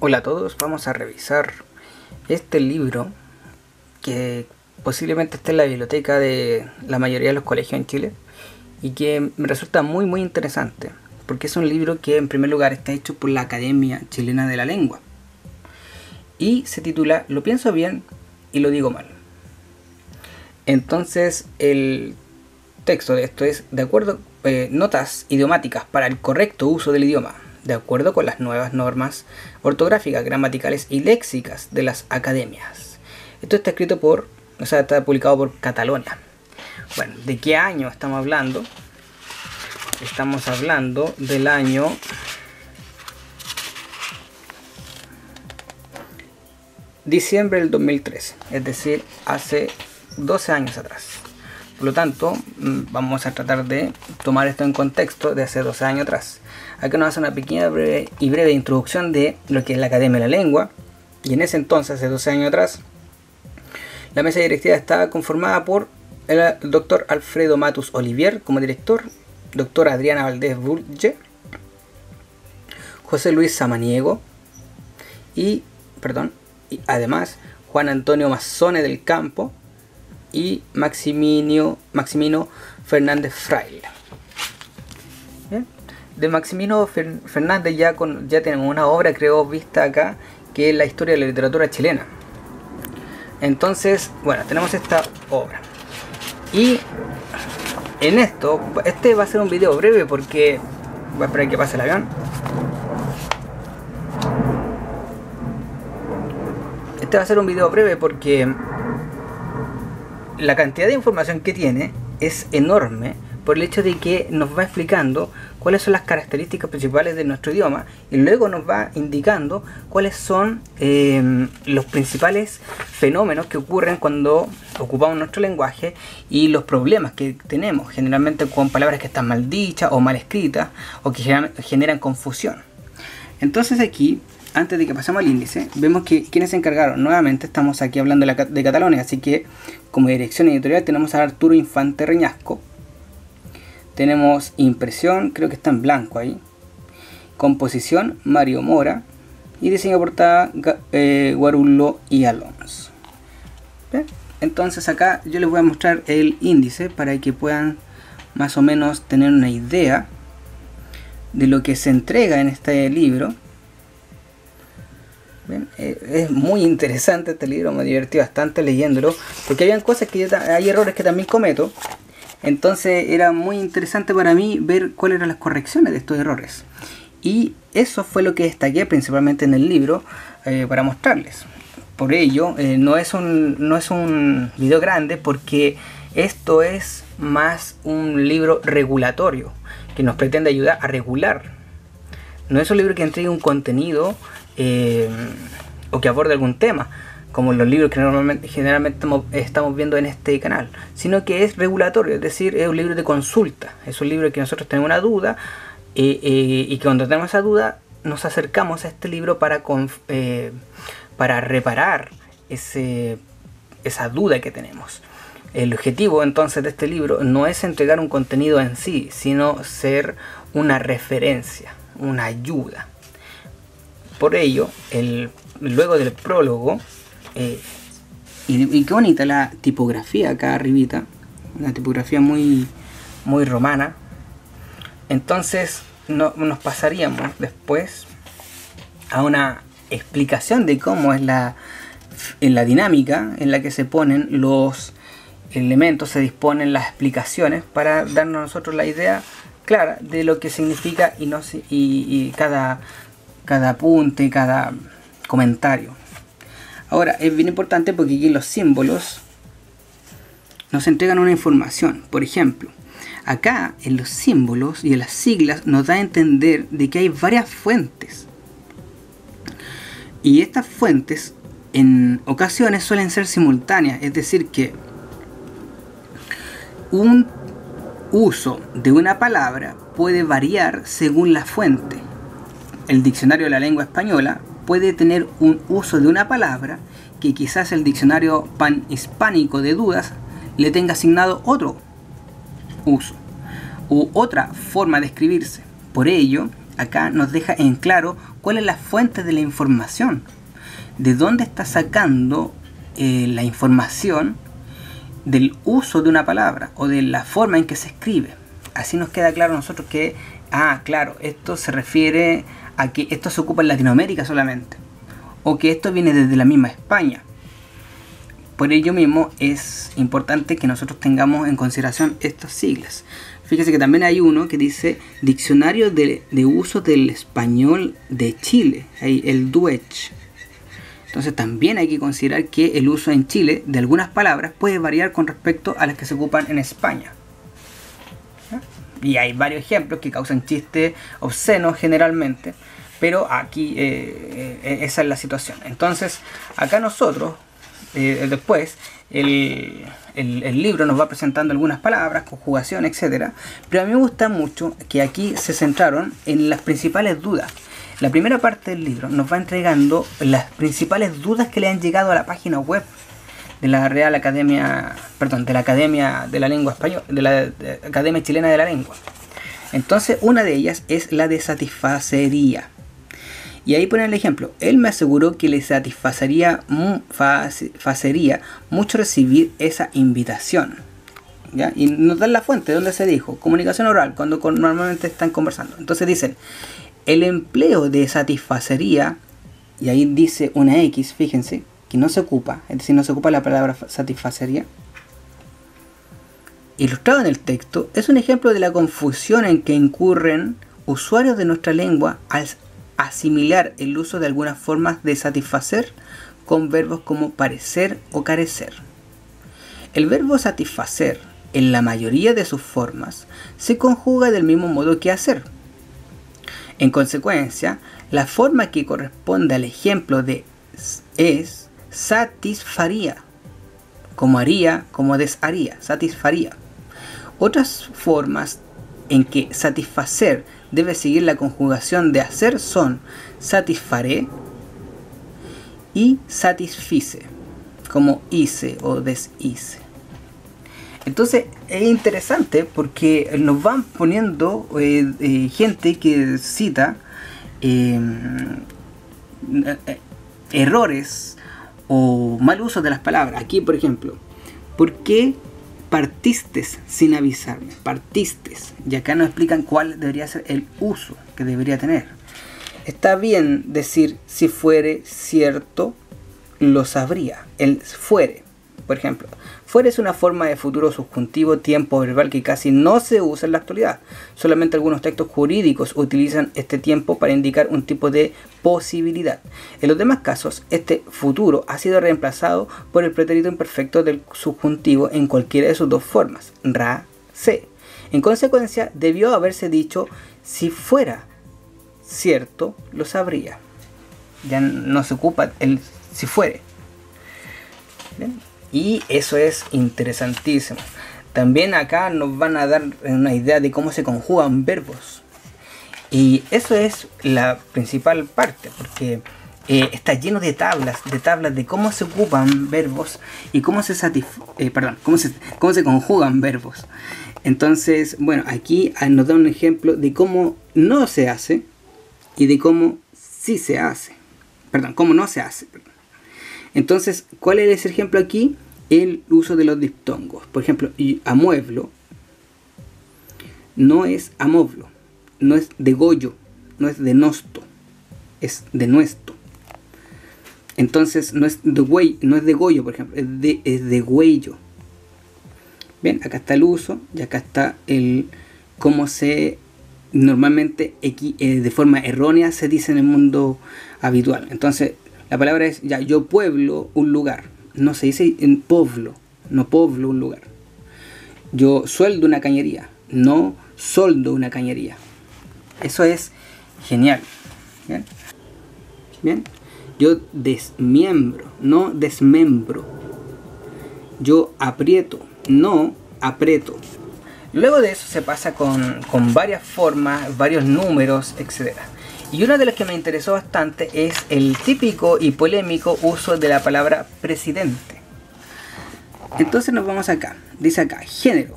Hola a todos, vamos a revisar este libro que posiblemente esté en la biblioteca de la mayoría de los colegios en Chile y que me resulta muy interesante porque es un libro que en primer lugar está hecho por la Academia Chilena de la Lengua y se titula Lo pienso bien y lo digo mal. Entonces el texto de esto es de acuerdo notas idiomáticas para el correcto uso del idioma, de acuerdo con las nuevas normas ortográficas, gramaticales y léxicas de las academias. Esto está escrito por, está publicado por Catalonia. Bueno, ¿de qué año estamos hablando? Estamos hablando del año diciembre del 2013, es decir, hace 12 años atrás. Por lo tanto, vamos a tratar de tomar esto en contexto de hace 12 años atrás. Acá nos hace una pequeña breve introducción de lo que es la Academia de la Lengua. Y en ese entonces, hace 12 años atrás, la mesa directiva estaba conformada por el doctor Alfredo Matus Olivier como director, doctora Adriana Valdés Bulge, José Luis Samaniego y además Juan Antonio Mazzone del Campo y Maximino Fernández Fraile. ¿Bien? De Maximino Fernández ya tenemos una obra, creo, vista acá, que es la historia de la literatura chilena. Entonces, bueno, tenemos esta obra. Y en esto, este va a ser un video breve porque voy a esperar que pase el avión. Este va a ser un video breve porque la cantidad de información que tiene es enorme por el hecho de que nos va explicando cuáles son las características principales de nuestro idioma y luego nos va indicando cuáles son los principales fenómenos que ocurren cuando ocupamos nuestro lenguaje y los problemas que tenemos generalmente con palabras que están mal dichas o mal escritas o que generan confusión. Entonces aquí, antes de que pasemos al índice, vemos que quienes se encargaron, nuevamente estamos aquí hablando de Catalonia, así que como dirección editorial tenemos a Arturo Infante Reñasco, tenemos impresión, creo que está en blanco ahí, composición Mario Mora y diseño de portada Guarullo y Alonso. ¿Bien? Entonces acá yo les voy a mostrar el índice para que puedan más o menos tener una idea de lo que se entrega en este libro. Bien, es muy interesante este libro, me divertí bastante leyéndolo porque habían cosas que hay errores que también cometo, entonces era muy interesante para mí ver cuáles eran las correcciones de estos errores y eso fue lo que destaqué principalmente en el libro para mostrarles. Por ello no es un video grande porque esto es más un libro regulatorio que nos pretende ayudar a regular. No es un libro que entregue un contenido o que aborde algún tema como los libros que generalmente estamos viendo en este canal, sino que es regulatorio, es decir, es un libro de consulta, es un libro que nosotros tenemos una duda y que cuando tenemos esa duda nos acercamos a este libro para reparar esa duda que tenemos. El objetivo entonces de este libro no es entregar un contenido en sí, sino ser una referencia, una ayuda. Por ello, luego del prólogo, y qué bonita la tipografía acá arribita, una tipografía muy romana. Entonces nos pasaríamos después a una explicación de cómo es la dinámica en la que se ponen los elementos, se disponen las explicaciones para darnos a nosotros la idea clara de lo que significa y cada apunte, cada comentario. Ahora es bien importante porque aquí los símbolos nos entregan una información. Por ejemplo, acá en los símbolos y en las siglas nos da a entender de que hay varias fuentes y estas fuentes en ocasiones suelen ser simultáneas, es decir que un uso de una palabra puede variar según la fuente. El diccionario de la lengua española puede tener un uso de una palabra que quizás el diccionario panhispánico de dudas le tenga asignado otro uso u otra forma de escribirse. Por ello, acá nos deja en claro cuál es la fuente de la información, de dónde está sacando la información del uso de una palabra o de la forma en que se escribe. Así nos queda claro a nosotros que, claro, esto se refiere a que esto se ocupa en Latinoamérica solamente, o que esto viene desde la misma España. Por ello mismo es importante que nosotros tengamos en consideración estas siglas. Fíjese que también hay uno que dice Diccionario de Uso del Español de Chile, ahí el DUECH. Entonces también hay que considerar que el uso en Chile de algunas palabras puede variar con respecto a las que se ocupan en España. Y hay varios ejemplos que causan chistes obscenos generalmente, pero aquí esa es la situación. Entonces acá nosotros después el libro nos va presentando algunas palabras, conjugación, etc. Pero a mí me gusta mucho que aquí se centraron en las principales dudas. La primera parte del libro nos va entregando las principales dudas que le han llegado a la página web de la Real Academia, de la Academia de la Lengua Española, de la Academia Chilena de la Lengua. Entonces, una de ellas es la de satisfacería. Y ahí ponen el ejemplo. Él me aseguró que le satisfacería mucho recibir esa invitación. ¿Ya? Y nos dan la fuente donde se dijo comunicación oral, cuando normalmente están conversando. Entonces dicen, el empleo de satisfacería, y ahí dice una X, fíjense, que no se ocupa, es decir, no se ocupa la palabra satisfacería. Ilustrado en el texto, es un ejemplo de la confusión en que incurren usuarios de nuestra lengua al asimilar el uso de algunas formas de satisfacer con verbos como parecer o carecer. El verbo satisfacer, en la mayoría de sus formas, se conjuga del mismo modo que hacer. En consecuencia, la forma que corresponde al ejemplo de es satisfaría, como haría, como desharía, satisfaría. Otras formas en que satisfacer debe seguir la conjugación de hacer son satisfaré y satisfice, como hice o deshice. Entonces es interesante porque nos van poniendo gente que cita errores o mal uso de las palabras. Aquí, por ejemplo, ¿por qué partiste sin avisarme? Partiste. Y acá nos explican cuál debería ser el uso que debería tener. Está bien decir si fuere cierto, lo sabría. El fuere, por ejemplo. Fuere es una forma de futuro subjuntivo tiempo verbal que casi no se usa en la actualidad. Solamente algunos textos jurídicos utilizan este tiempo para indicar un tipo de posibilidad. En los demás casos, este futuro ha sido reemplazado por el pretérito imperfecto del subjuntivo en cualquiera de sus dos formas, ra, se. En consecuencia, debió haberse dicho si fuera cierto, lo sabría. Ya no se ocupa el si fuere. ¿Bien? Y eso es interesantísimo. También acá nos van a dar una idea de cómo se conjugan verbos. Y eso es la principal parte, porque está lleno de tablas de cómo se ocupan verbos y cómo se conjugan verbos. Entonces, bueno, aquí nos da un ejemplo de cómo no se hace y de cómo sí se hace. Cómo no se hace. Entonces, ¿cuál es ese ejemplo aquí? El uso de los diptongos. Por ejemplo, amueblo no es amoblo, no es de goyo, no es de nosto, es de nuesto. Entonces, no es de goyo, por ejemplo, es de güello. Bien, acá está el uso y acá está el cómo se normalmente de forma errónea se dice en el mundo habitual. Entonces, la palabra es yo pueblo un lugar. No se dice en pueblo, no pueblo un lugar. Yo sueldo una cañería, no soldo una cañería. Eso es genial. Bien. Bien. Yo desmiembro, no desmembro. Yo aprieto, no aprieto. Luego de eso se pasa con varias formas, varios números, etc. Y una de las que me interesó bastante es el típico y polémico uso de la palabra presidente. Entonces nos vamos acá. Dice acá, género.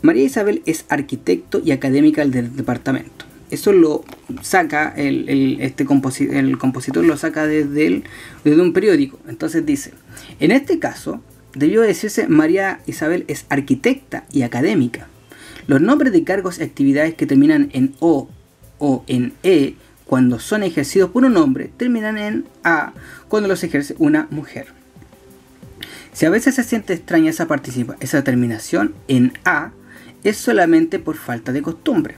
María Isabel es arquitecto y académica del departamento. eso lo saca el compositor lo saca desde un periódico. Entonces dice: en este caso debió decirse María Isabel es arquitecta y académica. Los nombres de cargos y actividades que terminan en o en e cuando son ejercidos por un hombre terminan en a cuando los ejerce una mujer. Si a veces se siente extraña esa terminación en a, es solamente por falta de costumbre.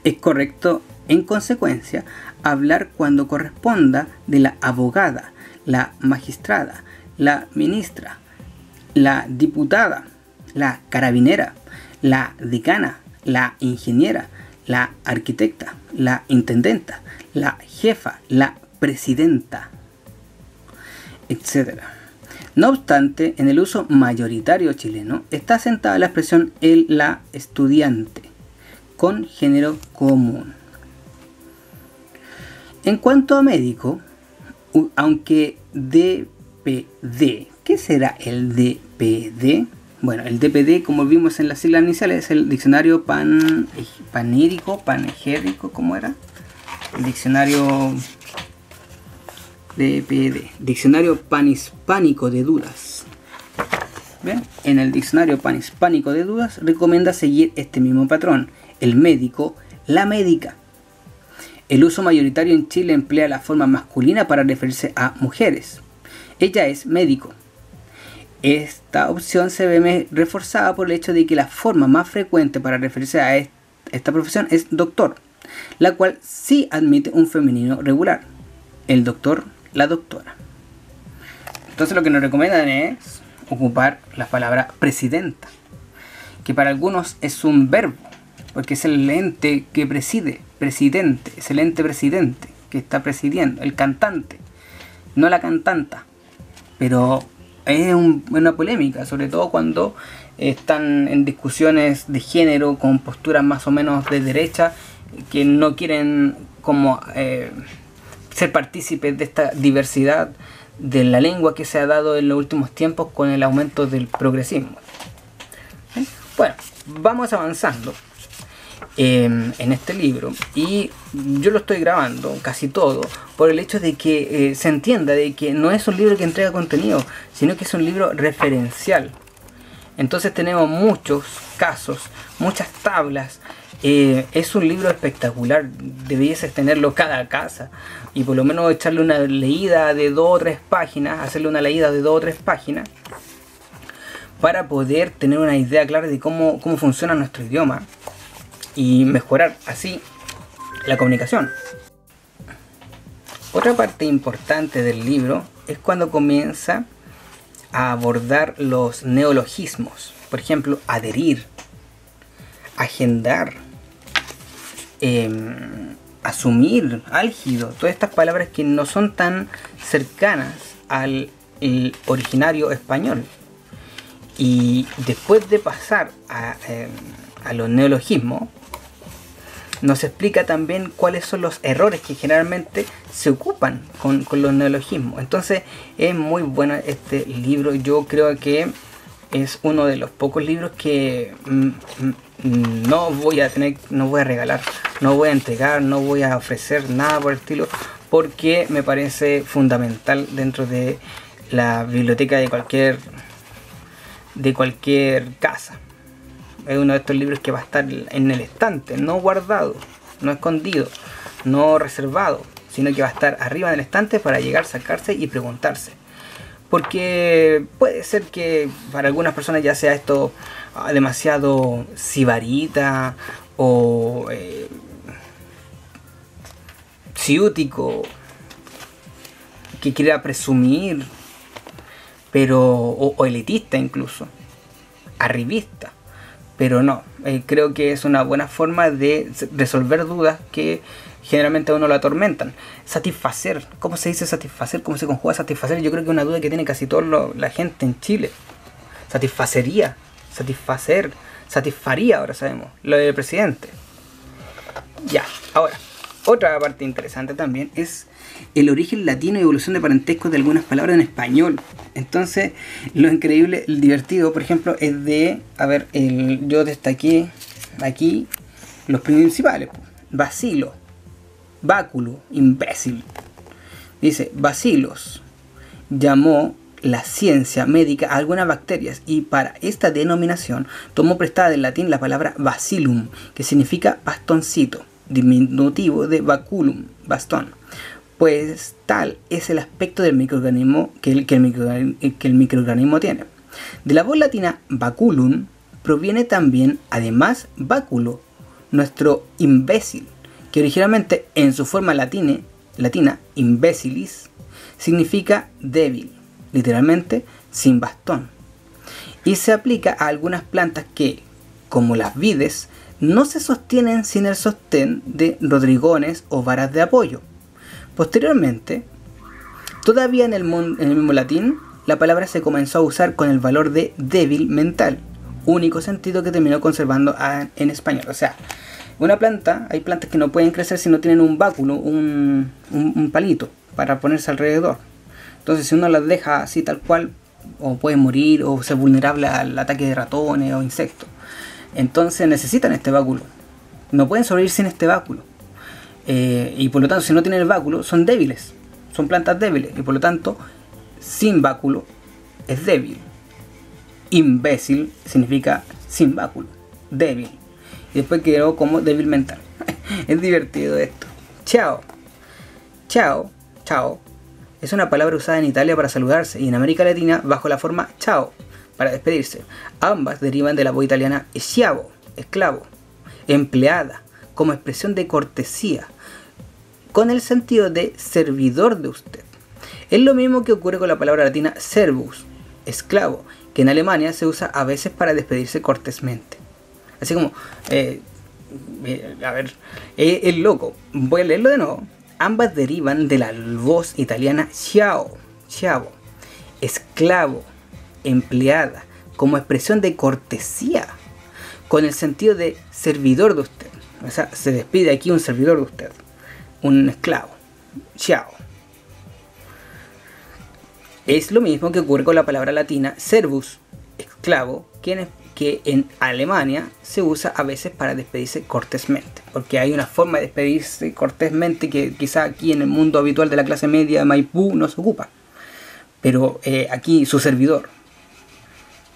Es correcto, en consecuencia, hablar cuando corresponda de la abogada, la magistrada, la ministra, la diputada, la carabinera, la decana, la ingeniera, la arquitecta, la intendenta, la jefa, la presidenta, etc. No obstante, en el uso mayoritario chileno está asentada la expresión la estudiante, con género común. En cuanto a médico, aunque DPD, ¿qué será el DPD? Bueno, el DPD, como vimos en las siglas iniciales, es el diccionario panegírico, ¿cómo era? El diccionario DPD, diccionario panhispánico de dudas. ¿Bien? En el diccionario panhispánico de dudas recomienda seguir este mismo patrón: el médico, la médica. El uso mayoritario en Chile emplea la forma masculina para referirse a mujeres. Ella es médico. Esta opción se ve reforzada por el hecho de que la forma más frecuente para referirse a esta profesión es doctor, la cual sí admite un femenino regular: el doctor, la doctora. Entonces lo que nos recomiendan es ocupar la palabra presidenta, que para algunos es un verbo, porque es el ente que preside, presidente, es el ente presidente que está presidiendo, el cantante, no la cantanta. Pero es una polémica, sobre todo cuando están en discusiones de género con posturas más o menos de derecha, que no quieren como ser partícipes de esta diversidad de la lengua que se ha dado en los últimos tiempos con el aumento del progresismo. Bueno, vamos avanzando en este libro, y yo lo estoy grabando casi todo por el hecho de que se entienda de que no es un libro que entrega contenido, sino que es un libro referencial. Entonces tenemos muchos casos, muchas tablas. Es un libro espectacular, debieses tenerlo cada casa y por lo menos echarle una leída de 2 o 3 páginas, hacerle una leída de 2 o 3 páginas para poder tener una idea clara de cómo funciona nuestro idioma y mejorar así la comunicación. Otra parte importante del libro es cuando comienza a abordar los neologismos. Por ejemplo, adherir, agendar, asumir, álgido, todas estas palabras que no son tan cercanas al originario español. Y después de pasar a los neologismos, nos explica también cuáles son los errores que generalmente se ocupan con los neologismos. Entonces es muy bueno este libro. Yo creo que es uno de los pocos libros que no voy a regalar, no voy a entregar, no voy a ofrecer nada por el estilo, porque me parece fundamental dentro de la biblioteca de cualquier casa. Es uno de estos libros que va a estar en el estante, no guardado, no escondido, no reservado, sino que va a estar arriba del estante para llegar, sacarse y preguntarse. Porque puede ser que para algunas personas ya sea esto demasiado sibarita o ciútico, que quiera presumir, pero o elitista incluso, arribista. Pero no, creo que es una buena forma de resolver dudas que generalmente a uno lo atormentan. Satisfacer, ¿cómo se dice satisfacer? ¿Cómo se conjuga satisfacer? Yo creo que es una duda que tiene casi toda la gente en Chile. Satisfacería, satisfacer, satisfaría, ahora sabemos, lo del presidente. Ya, ahora, otra parte interesante también es el origen latino y evolución de parentesco de algunas palabras en español. Entonces, lo increíble, el divertido, por ejemplo, es de, yo destaqué aquí los principales. bacilo, báculo, imbécil. Dice, bacilos llamó la ciencia médica a algunas bacterias y para esta denominación tomó prestada del latín la palabra bacillum, que significa bastoncito, diminutivo de baculum, bastón. Pues tal es el aspecto del microorganismo que el microorganismo tiene. De la voz latina baculum proviene también, además, báculo, nuestro imbécil, que originalmente en su forma latina, imbécilis, significa débil, literalmente sin bastón, y se aplica a algunas plantas que, como las vides, no se sostienen sin el sostén de rodrigones o varas de apoyo. Posteriormente, todavía en el mismo latín, la palabra se comenzó a usar con el valor de débil mental, único sentido que terminó conservando en español. O sea, una planta, hay plantas que no pueden crecer si no tienen un báculo, un palito para ponerse alrededor. Entonces, si uno las deja así tal cual, o puede morir o ser vulnerable al ataque de ratones o insectos. Entonces necesitan este báculo. No pueden sobrevivir sin este báculo. Y por lo tanto, si no tienen el báculo, son débiles. Son plantas débiles. Y por lo tanto, sin báculo es débil. Imbécil significa sin báculo, débil. Y después quedó como débil mental. Es divertido esto. Chao. Chao. Chao. Es una palabra usada en Italia para saludarse y en América Latina bajo la forma ciao, para despedirse. Ambas derivan de la voz italiana schiavo, esclavo, empleada, como expresión de cortesía, con el sentido de servidor de usted. Es lo mismo que ocurre con la palabra latina servus, esclavo, que en Alemania se usa a veces para despedirse cortésmente. Así como, es loco, voy a leerlo de nuevo. Ambas derivan de la voz italiana ciao, ciao, esclavo, empleada, como expresión de cortesía, con el sentido de servidor de usted. O sea, se despide aquí un servidor de usted, un esclavo, ciao. Es lo mismo que ocurre con la palabra latina servus, esclavo, que en Alemania se usa a veces para despedirse cortésmente, porque hay una forma de despedirse cortésmente que quizá aquí en el mundo habitual de la clase media de Maipú no se ocupa, pero aquí su servidor,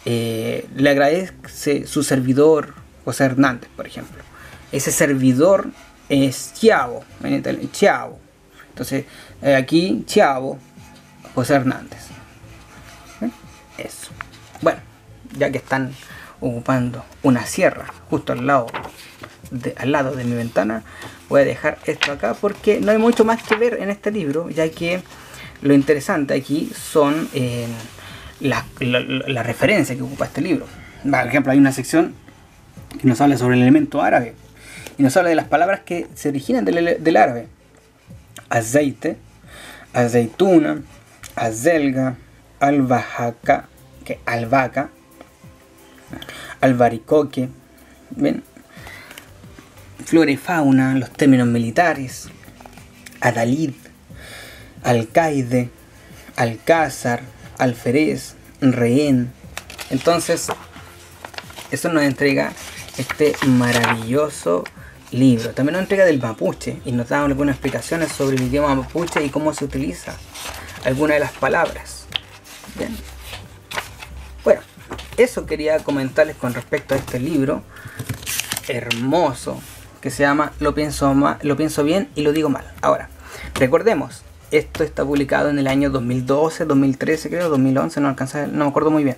le agradece su servidor José Hernández, por ejemplo. Ese servidor es Chiavo, en italiano, Chiavo. Entonces aquí Chiavo José Hernández. Eso. Bueno, ya que están ocupando una sierra justo al lado de mi ventana, voy a dejar esto acá porque no hay mucho más que ver en este libro, ya que lo interesante aquí son la referencia que ocupa este libro. Por ejemplo, hay una sección que nos habla sobre el elemento árabe y nos habla de las palabras que se originan del árabe: aceite, aceituna, azelga, albahaca, albahaca, albaricoque, ¿ven? Flora y fauna, los términos militares, adalid, alcaide, alcázar, alférez, rehén. Entonces, eso nos entrega este maravilloso libro. También nos entrega del mapuche y nos da algunas explicaciones sobre el idioma mapuche y cómo se utiliza alguna de las palabras. Bien. Bueno, eso quería comentarles con respecto a este libro hermoso que se llama Lo pienso bien y lo digo mal. Ahora, recordemos, esto está publicado en el año 2012, 2013, creo, 2011, no me acuerdo muy bien,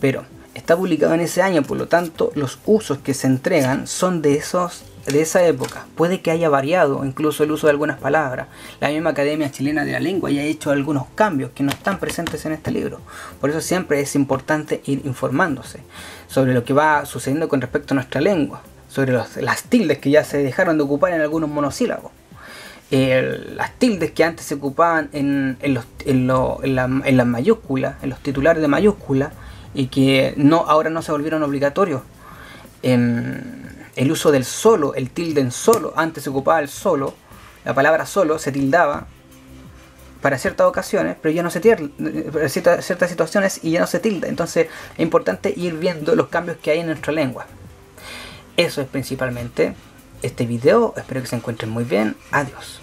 pero está publicado en ese año, por lo tanto los usos que se entregan son de esa época. Puede que haya variado incluso el uso de algunas palabras. La misma Academia Chilena de la Lengua ya ha hecho algunos cambios que no están presentes en este libro. Por eso siempre es importante ir informándose sobre lo que va sucediendo con respecto a nuestra lengua, sobre las tildes que ya se dejaron de ocupar en algunos monosílabos, las tildes que antes se ocupaban en las mayúsculas, en los titulares de mayúscula, y que ahora no se volvieron obligatorios. El uso del solo, el tilde en solo, antes se ocupaba el solo, la palabra solo se tildaba para ciertas ocasiones, pero ya no se tilda, para ciertas situaciones y ya no se tilda. Entonces es importante ir viendo los cambios que hay en nuestra lengua. Eso es principalmente este video. Espero que se encuentren muy bien. Adiós.